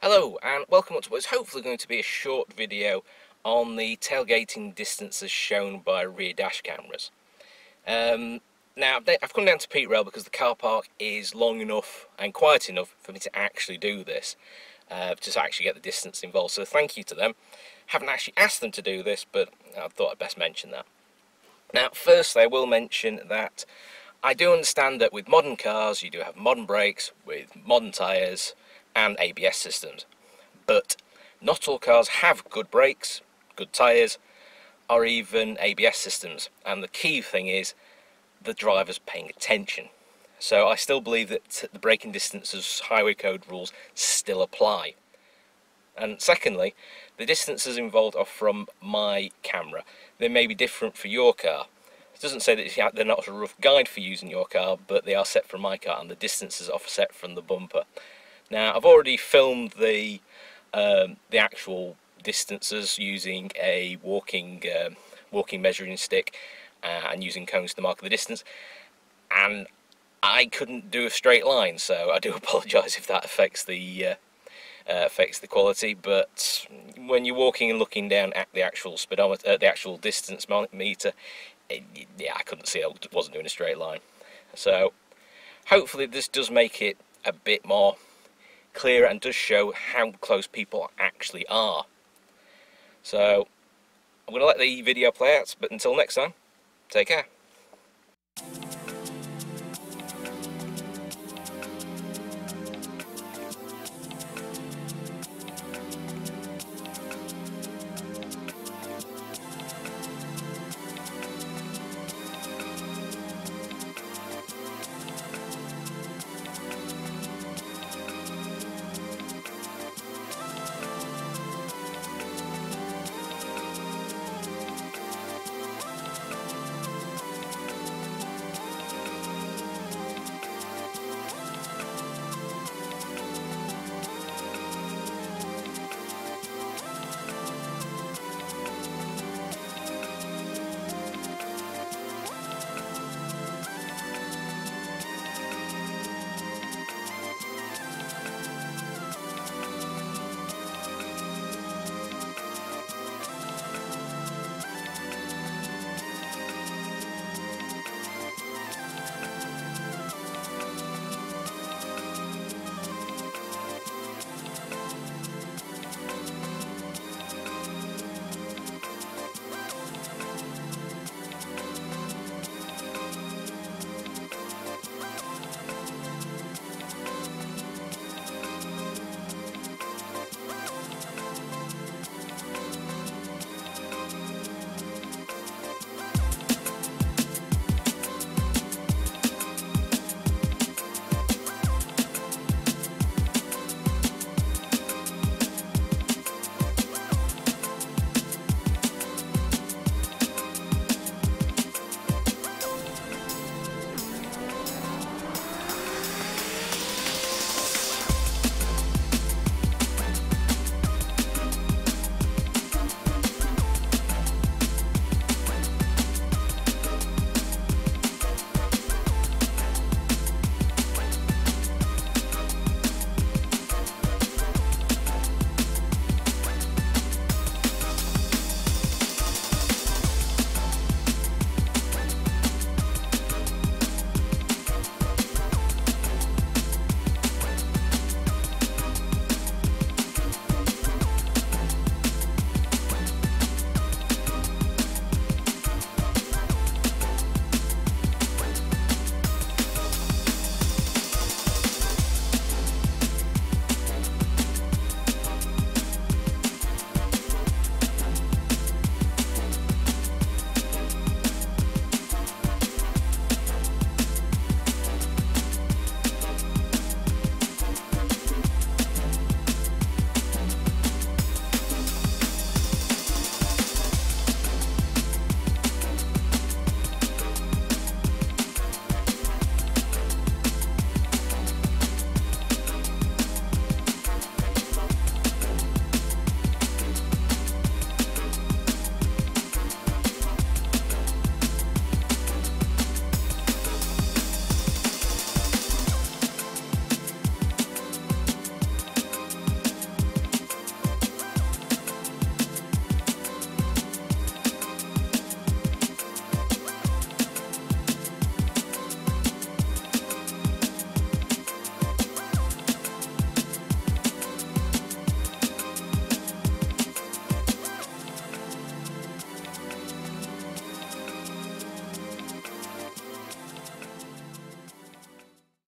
Hello and welcome to what is hopefully going to be a short video on the tailgating distances shown by rear dash cameras. Now I've come down to Peterborough because the car park is long enough and quiet enough for me to actually do this, to actually get the distance involved, so thank you to them. Haven't actually asked them to do this, but I thought I'd best mention that. Now firstly I will mention that I do understand that with modern cars you do have modern brakes with modern tyres and ABS systems, but not all cars have good brakes, good tyres, or even ABS systems, and the key thing is the driver's paying attention. So I still believe that the braking distances highway code rules still apply. And secondly, the distances involved are from my camera. They may be different for your car. It doesn't say that they're not a rough guide for using your car, but they are set from my car, and the distances are set from the bumper. Now I've already filmed the actual distances using a walking measuring stick and using cones to mark the distance, and I couldn't do a straight line, so I do apologise if that affects the quality. But when you're walking and looking down at the actual speedometer, the actual distance meter, yeah, I couldn't see. I wasn't doing a straight line. So hopefully this does make it a bit more clear and does show how close people actually are. So I'm going to let the video play out, but until next time, take care.